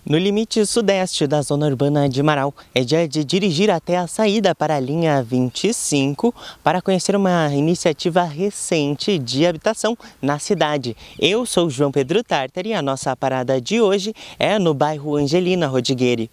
No limite sudeste da zona urbana de Marau, é dia de dirigir até a saída para a linha 25 para conhecer uma iniciativa recente de habitação na cidade. Eu sou João Pedro Tartari e a nossa parada de hoje é no bairro Angelina Rodrigues.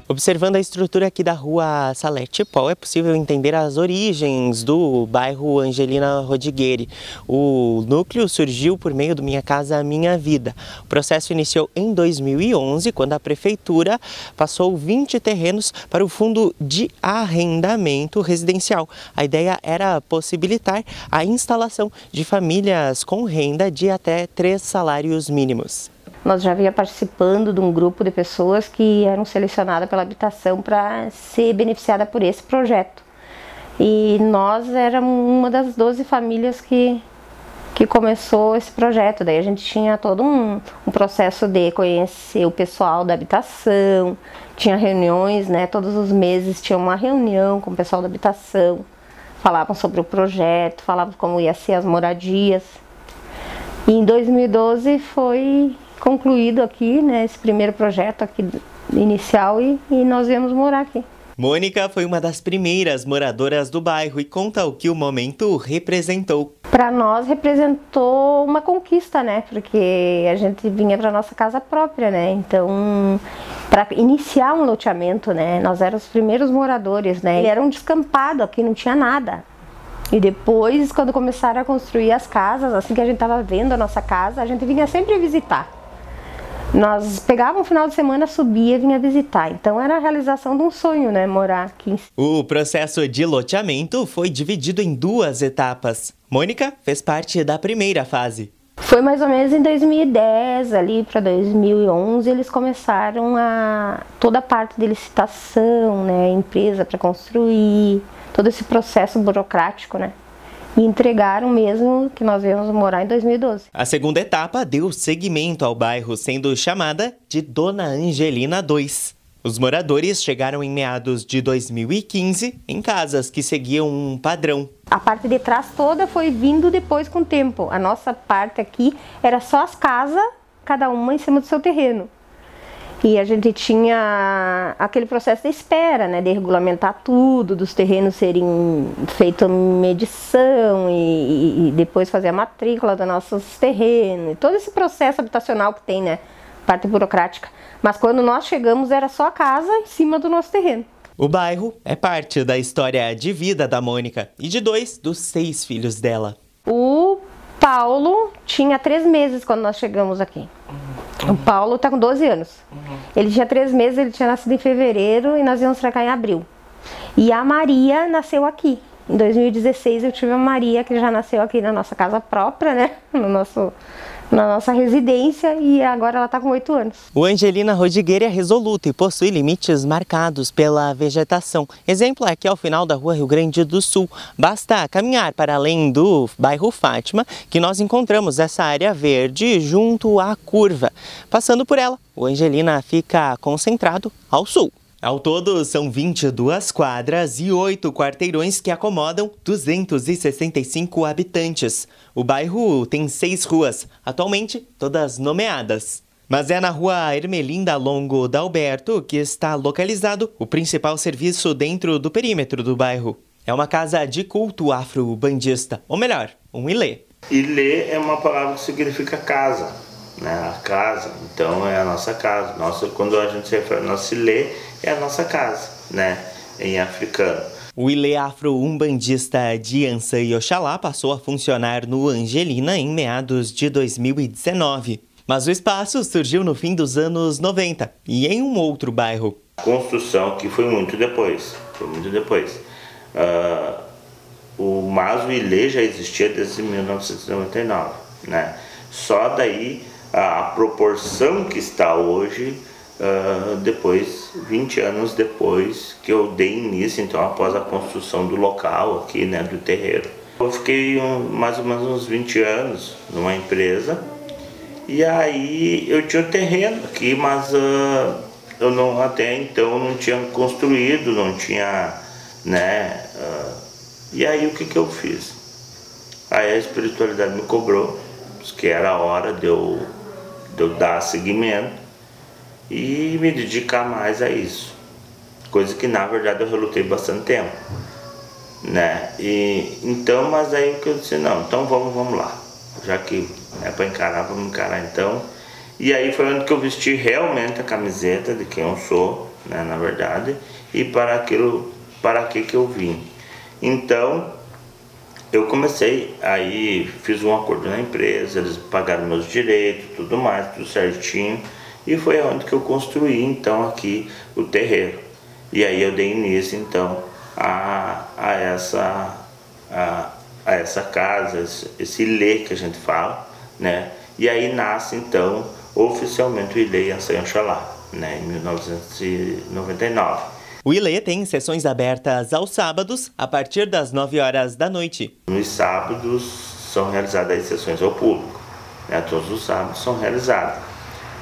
Observando a estrutura aqui da rua Salete Pol, é possível entender as origens do bairro Angelina Rodrigues. O núcleo surgiu por meio do Minha Casa Minha Vida. O processo iniciou em 2011, quando a prefeitura passou 20 terrenos para o Fundo de Arrendamento Residencial. A ideia era possibilitar a instalação de famílias com renda de até 3 salários mínimos. Nós já vinha participando de um grupo de pessoas que eram selecionadas pela habitação para ser beneficiada por esse projeto. E nós éramos uma das 12 famílias que começou esse projeto. Daí a gente tinha todo um processo de conhecer o pessoal da habitação, tinha reuniões, né? Todos os meses tinha uma reunião com o pessoal da habitação, falavam sobre o projeto, falavam como ia ser as moradias. E em 2012 foi concluído aqui, né, esse primeiro projeto aqui inicial e nós viemos morar aqui. Mônica foi uma das primeiras moradoras do bairro e conta o que o momento representou. Para nós representou uma conquista, né, porque a gente vinha para nossa casa própria, né, então para iniciar um loteamento, né, nós éramos os primeiros moradores, né, ele era um descampado, aqui não tinha nada. E depois, quando começaram a construir as casas, assim que a gente estava vendo a nossa casa, a gente vinha sempre visitar. Nós pegávamos um final de semana, subia e vinha visitar. Então era a realização de um sonho, né, morar aqui. O processo de loteamento foi dividido em 2 etapas. Mônica fez parte da primeira fase. Foi mais ou menos em 2010, ali para 2011, eles começaram toda a parte de licitação, né, empresa para construir, todo esse processo burocrático, né? E entregaram mesmo que nós viemos morar em 2012. A segunda etapa deu seguimento ao bairro, sendo chamada de Dona Angelina 2. Os moradores chegaram em meados de 2015 em casas que seguiam um padrão. A parte de trás toda foi vindo depois com o tempo. A nossa parte aqui era só as casas, cada uma em cima do seu terreno. E a gente tinha aquele processo de espera, né, de regulamentar tudo, dos terrenos serem feita medição e depois fazer a matrícula dos nossos terrenos. Todo esse processo habitacional que tem, né, parte burocrática. Mas quando nós chegamos era só a casa em cima do nosso terreno. O bairro é parte da história de vida da Mônica e de 2 dos 6 filhos dela. O Paulo tinha 3 meses quando nós chegamos aqui. O Paulo está com 12 anos. Ele tinha 3 meses, ele tinha nascido em fevereiro e nós íamos pra cá em abril. E a Maria nasceu aqui. Em 2016 eu tive a Maria, que já nasceu aqui na nossa casa própria, né? Na nossa residência, e agora ela está com 8 anos. O Angelina Rodrigues é resoluto e possui limites marcados pela vegetação. Exemplo é que ao final da rua Rio Grande do Sul, basta caminhar para além do bairro Fátima, que nós encontramos essa área verde junto à curva. Passando por ela, o Angelina fica concentrado ao sul. Ao todo, são 22 quadras e 8 quarteirões que acomodam 265 habitantes. O bairro tem 6 ruas, atualmente todas nomeadas. Mas é na rua Ermelinda Longo Dalberto que está localizado o principal serviço dentro do perímetro do bairro. É uma casa de culto afro-bandista, ou melhor, um ilê. Ilê é uma palavra que significa casa, né? A casa, então é a nossa casa. Quando a gente se refere ao nosso ilê, é a nossa casa, né? Em africano. O ilê afro-umbandista de Ança e Oxalá passou a funcionar no Angelina em meados de 2019. Mas o espaço surgiu no fim dos anos 90 e em um outro bairro. Construção que foi muito depois. foi muito depois. Mas o Ilê já existia desde 1999, né? Só daí a proporção que está hoje, depois, 20 anos depois que eu dei início, então após a construção do local aqui, né, do terreiro. Eu fiquei mais ou menos uns 20 anos numa empresa, e aí eu tinha um terreno aqui, mas eu não, até então não tinha construído, não tinha, né? E aí o que eu fiz? Aí a espiritualidade me cobrou, que era a hora de eu dar seguimento e me dedicar mais a isso. Coisa que na verdade eu relutei bastante tempo, né? Então, mas aí o que eu disse, não, então vamos lá. Já que é para encarar, vamos encarar então. E aí foi onde que eu vesti realmente a camiseta de quem eu sou, né, na verdade, e para que eu vim. Então, eu comecei, aí fiz um acordo na empresa, eles pagaram meus direitos, tudo mais, tudo certinho. E foi onde que eu construí, então, aqui o terreiro. E aí eu dei início, então, a essa casa, esse Ilê que a gente fala, né? E aí nasce, então, oficialmente o Ilê Yansan Oxalá, né? Em 1999. O Ilê tem sessões abertas aos sábados, a partir das 9 horas da noite. Nos sábados são realizadas as sessões ao público, né? Todos os sábados são realizadas.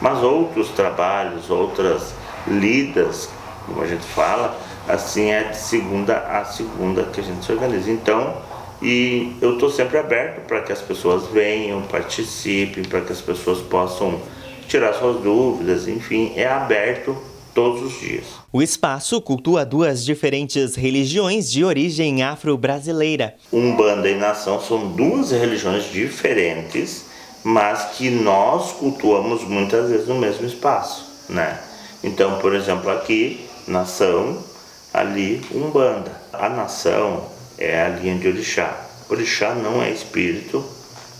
Mas outros trabalhos, outras lidas, como a gente fala, assim é de segunda a segunda que a gente se organiza. Então, e eu estou sempre aberto para que as pessoas venham, participem, para que as pessoas possam tirar suas dúvidas, enfim, é aberto todos os dias. O espaço cultua duas diferentes religiões de origem afro-brasileira. Umbanda e Nação são duas religiões diferentes, mas que nós cultuamos muitas vezes no mesmo espaço, né? Então, por exemplo, aqui, Nação, ali, Umbanda. A Nação é a linha de Orixá. Orixá não é espírito,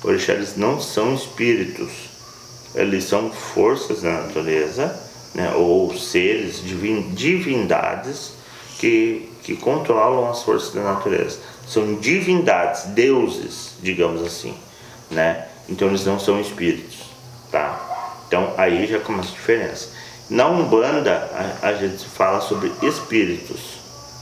Orixá, eles não são espíritos, eles são forças da natureza, né? Ou seres, divindades que controlam as forças da natureza. São divindades, deuses, digamos assim, né? Então eles não são espíritos, tá? Então aí já começa a diferença. Na Umbanda a gente fala sobre espíritos,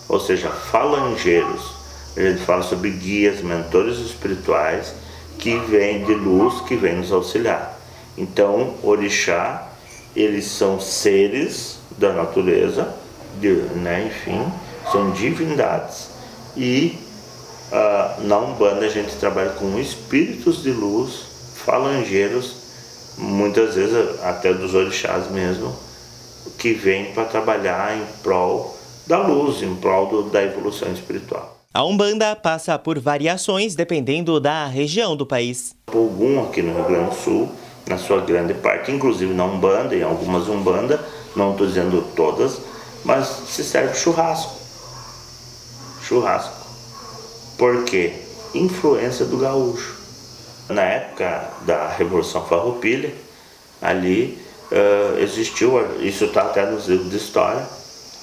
ou seja, falangeiros. A gente fala sobre guias, mentores espirituais que vêm de luz, que vêm nos auxiliar. Então, orixá, eles são seres da natureza, né? Enfim, são divindades. E na Umbanda a gente trabalha com espíritos de luz, falangeiros, muitas vezes até dos orixás mesmo, que vêm para trabalhar em prol da luz, em prol da evolução espiritual. A Umbanda passa por variações dependendo da região do país. Ogum aqui no Rio Grande do Sul, na sua grande parte, inclusive na Umbanda, em algumas Umbanda, não estou dizendo todas, mas se serve churrasco. Churrasco. Por quê? Influência do gaúcho. Na época da Revolução Farroupilha, ali existiu, isso está até nos livros de história,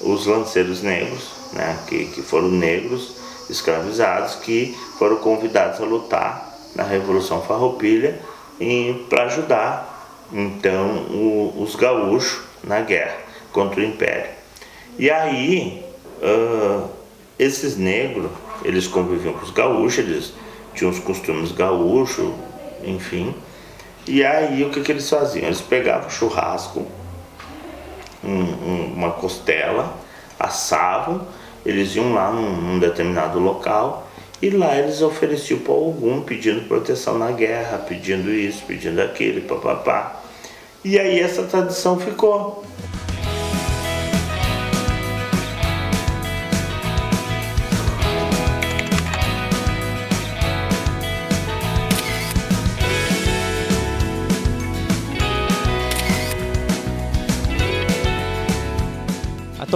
os lanceiros negros, né, que foram negros escravizados, que foram convidados a lutar na Revolução Farroupilha para ajudar, então, os gaúchos na guerra contra o Império. E aí, esses negros, eles conviviam com os gaúchos, eles tinham os costumes gaúchos, enfim. E aí, o que eles faziam? Eles pegavam churrasco, uma costela, assavam, eles iam lá num determinado local e lá eles ofereciam para algum pedindo proteção na guerra, pedindo isso, pedindo aquilo, papapá. E aí essa tradição ficou.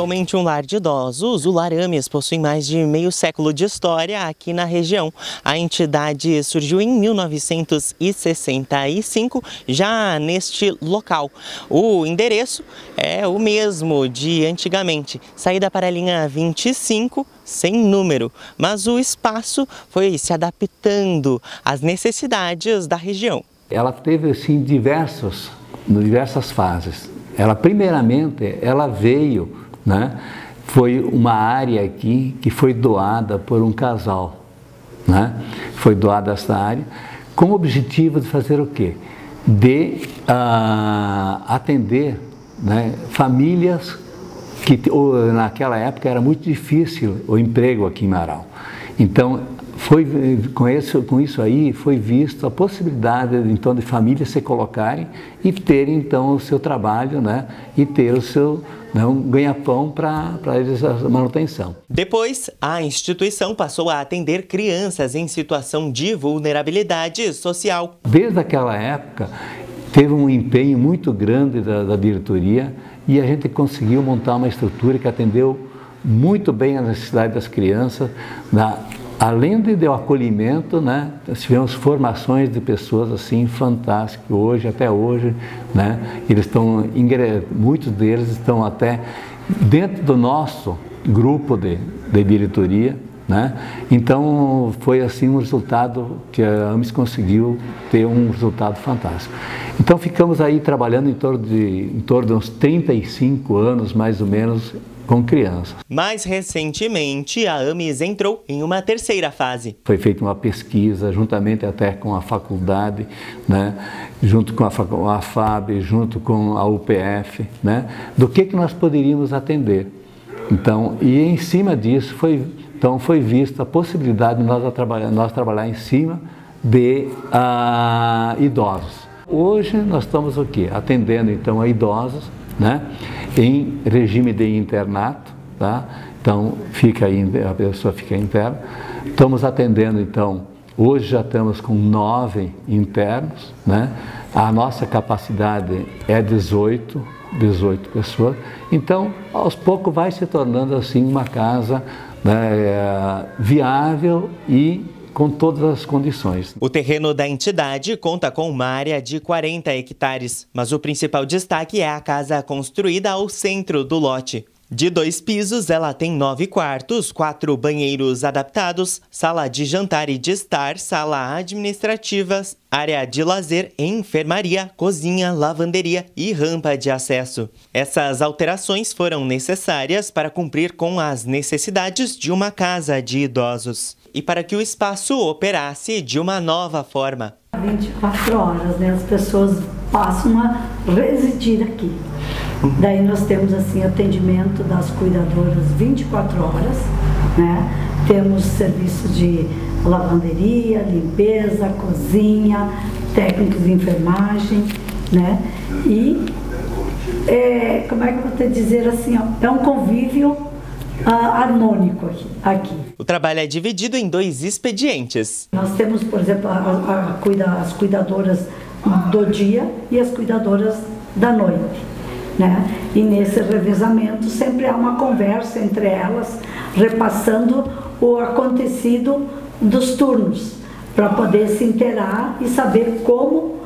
Atualmente um lar de idosos, o Lar Ames possui mais de meio século de história aqui na região. A entidade surgiu em 1965, já neste local. O endereço é o mesmo de antigamente, saída para a linha 25, sem número, mas o espaço foi se adaptando às necessidades da região. Ela teve assim diversas fases. Primeiramente, ela veio, né? Foi uma área aqui que foi doada por um casal, né? Foi doada essa área com o objetivo de fazer o quê? De atender, né, famílias que naquela época era muito difícil o emprego aqui em Marau. Então, com isso aí foi visto a possibilidade então de famílias se colocarem e terem então o seu trabalho, né, e ter o seu um ganha-pão para eles a manutenção. Depois, a instituição passou a atender crianças em situação de vulnerabilidade social. Desde aquela época teve um empenho muito grande da diretoria e a gente conseguiu montar uma estrutura que atendeu muito bem as necessidades das crianças. Além do acolhimento, né, tivemos formações de pessoas assim fantásticas até hoje, né, muitos deles estão até dentro do nosso grupo de diretoria, né. Então foi assim um resultado que a AMES conseguiu ter um resultado fantástico. Então ficamos aí trabalhando em torno de uns 35 anos mais ou menos com crianças. Mais recentemente, a AMES entrou em uma terceira fase. Foi feita uma pesquisa, juntamente até com a faculdade, né, junto com a FAB, junto com a UPF, né, do que nós poderíamos atender. Então, e em cima disso foi vista a possibilidade de nós trabalhar em cima de idosos. Hoje nós estamos o quê? Atendendo então a idosos, né, em regime de internato, tá? Então a pessoa fica interna. Estamos atendendo então, hoje já estamos com 9 internos, né? A nossa capacidade é 18 pessoas. Então, aos poucos vai se tornando assim uma casa, né, viável e com todas as condições. O terreno da entidade conta com uma área de 40 hectares, mas o principal destaque é a casa construída ao centro do lote. De 2 pisos, ela tem 9 quartos, 4 banheiros adaptados, sala de jantar e de estar, sala administrativa, área de lazer, enfermaria, cozinha, lavanderia e rampa de acesso. Essas alterações foram necessárias para cumprir com as necessidades de uma casa de idosos e para que o espaço operasse de uma nova forma. 24 horas, né? As pessoas passam a residir aqui. Daí nós temos assim atendimento das cuidadoras 24 horas, né? Temos serviço de lavanderia, limpeza, cozinha, técnicos de enfermagem, né? E como é que eu vou te dizer assim, ó, é um convívio harmônico aqui. O trabalho é dividido em 2 expedientes. Nós temos, por exemplo, as cuidadoras do dia e as cuidadoras da noite, né? E nesse revezamento sempre há uma conversa entre elas, repassando o acontecido dos turnos, para poder se inteirar e saber como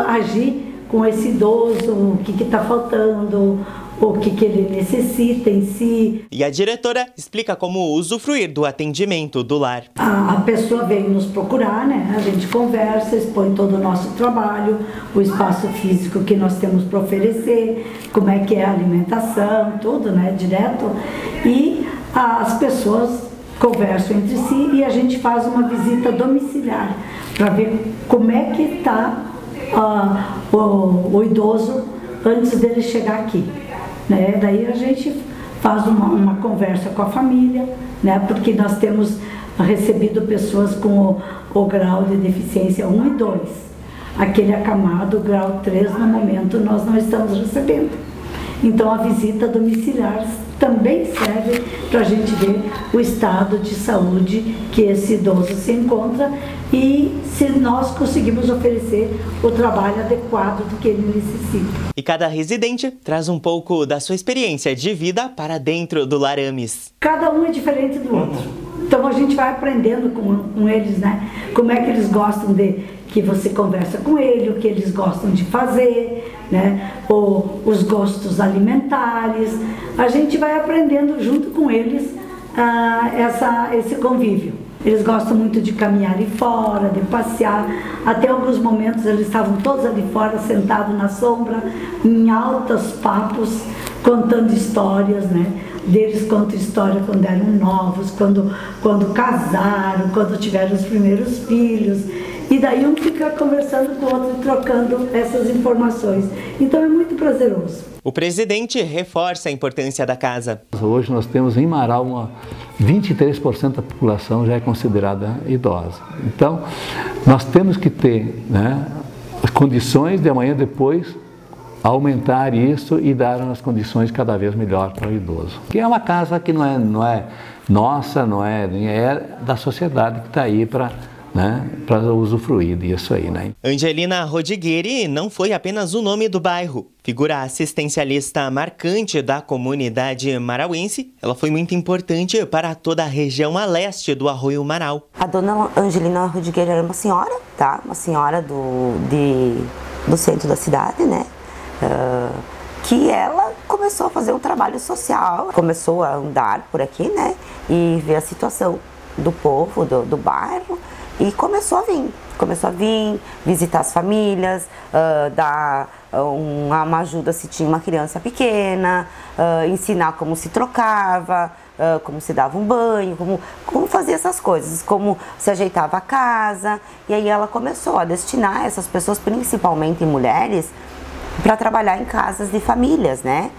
agir com esse idoso, o que está faltando, o que ele necessita em si. E a diretora explica como usufruir do atendimento do lar. A pessoa vem nos procurar, né? A gente conversa, expõe todo o nosso trabalho, o espaço físico que nós temos para oferecer, como é que é a alimentação, tudo, né? Direto. E as pessoas conversam entre si e a gente faz uma visita domiciliar para ver como é que está o idoso antes dele chegar aqui. Né? Daí a gente faz uma conversa com a família, né? Porque nós temos recebido pessoas com o grau de deficiência 1 e 2. Aquele acamado, grau 3, no momento nós não estamos recebendo. Então a visita domiciliar também serve para a gente ver o estado de saúde que esse idoso se encontra e se nós conseguimos oferecer o trabalho adequado do que ele necessita. E cada residente traz um pouco da sua experiência de vida para dentro do Larames. Cada um é diferente do outro. Então a gente vai aprendendo com eles, né? Como é que eles gostam que você conversa com ele, o que eles gostam de fazer, né? Ou os gostos alimentares. A gente vai aprendendo junto com eles esse convívio. Eles gostam muito de caminhar ali fora, de passear. Até alguns momentos eles estavam todos ali fora, sentados na sombra, em altos papos, contando histórias, né? Deles contam história quando eram novos, quando casaram, quando tiveram os primeiros filhos. E daí um fica conversando com o outro, trocando essas informações. Então é muito prazeroso. O presidente reforça a importância da casa. Hoje nós temos em Marau 23% da população já é considerada idosa. Então nós temos que ter, né, as condições de amanhã depois aumentar isso e dar umas condições cada vez melhor para o idoso. Que é uma casa que não é nossa, é da sociedade que está aí para usufruir disso aí, né? Angelina Rodigueri não foi apenas o nome do bairro. Figura assistencialista marcante da comunidade marauense, ela foi muito importante para toda a região a leste do Arroio Marau. A dona Angelina Rodigueri era uma senhora, tá? Uma senhora do centro da cidade, né? Que ela começou a fazer um trabalho social, começou a andar por aqui, né? E ver a situação do povo, do bairro. E começou a vir visitar as famílias, dar uma ajuda se tinha uma criança pequena, ensinar como se trocava, como se dava um banho, como fazia essas coisas, como se ajeitava a casa. E aí ela começou a destinar essas pessoas, principalmente mulheres, para trabalhar em casas de famílias, né?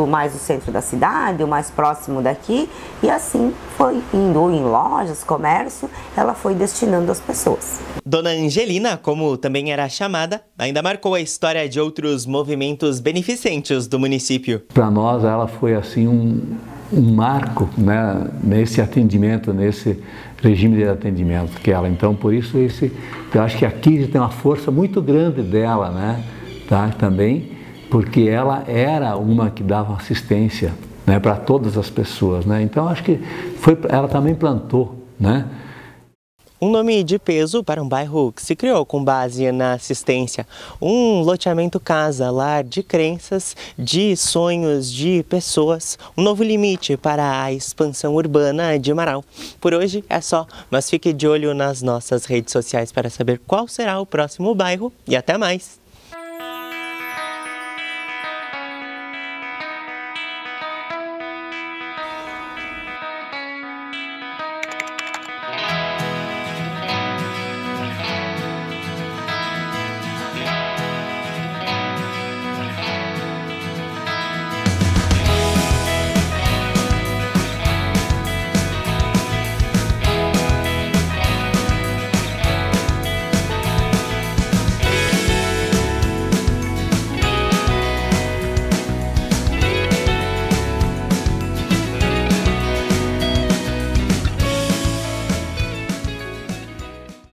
Mais do centro da cidade, o mais próximo daqui, e assim foi indo em lojas, comércio, ela foi destinando as pessoas. Dona Angelina, como também era chamada, ainda marcou a história de outros movimentos beneficentes do município. Para nós ela foi assim um marco, né, nesse atendimento, nesse regime de atendimento que ela. Então por isso eu acho que aqui tem uma força muito grande dela, né, tá, também. Porque ela era uma que dava assistência, né, para todas as pessoas, né? Então acho que ela também plantou, né? Um nome de peso para um bairro que se criou com base na assistência. Um loteamento casa, lar de crenças, de sonhos, de pessoas. Um novo limite para a expansão urbana de Marau. Por hoje é só, mas fique de olho nas nossas redes sociais para saber qual será o próximo bairro e até mais!